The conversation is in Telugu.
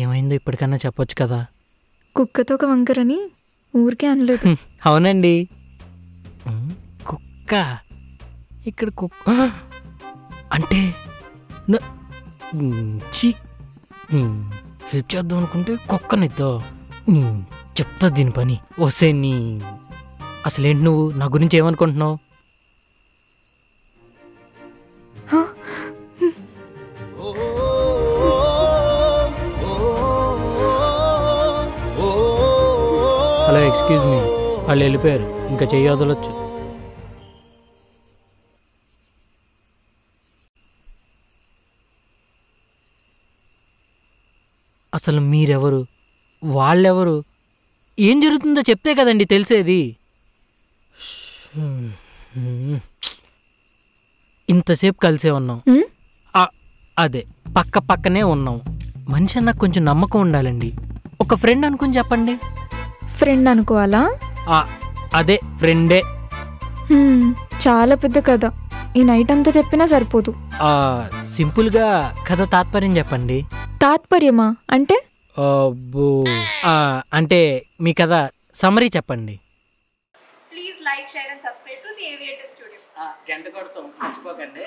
ఏమైందో ఇప్పటికన్నా చెప్పొచ్చు కదా. కుక్కతో ఒక వంకరని ఊరికే అనలేదు. అవునండి. కుక్క ఇక్కడ కుక్క అంటే హెల్ప్ చేద్దాం అనుకుంటే కుక్కనిద్దా. చెప్తా దీని పని. వస్తే నీ అసలేంటి నువ్వు నా గురించి ఏమనుకుంటున్నావు? Hello, excuse me. వాళ్ళు వెళ్ళిపోయారు, ఇంకా చెయ్యి వదలొచ్చు. అసలు మీరెవరు, వాళ్ళెవరు, ఏం జరుగుతుందో చెప్తే కదండి తెలిసేది. ఇంతసేపు కలిసే ఉన్నాం, అదే పక్క పక్కనే ఉన్నాం. మనిషి అన్న కొంచెం నమ్మకం ఉండాలండి. ఒక ఫ్రెండ్ అనుకుని చెప్పండి. ఫ్రెండ్ అనుకోవాలా? అదే ఫ్రెండే. చాలా పెద్ద కథ, ఈ నైట్ అంతా చెప్పినా సరిపోదు. సింపుల్గా కథ తాత్పర్యం చెప్పండి. తాత్పర్యమా అంటే? అంటే మీ కథ సమరీ చెప్పండి. Please like, share and subscribe to the aviator studio. గంట కొడతాం, మర్చిపోకండి.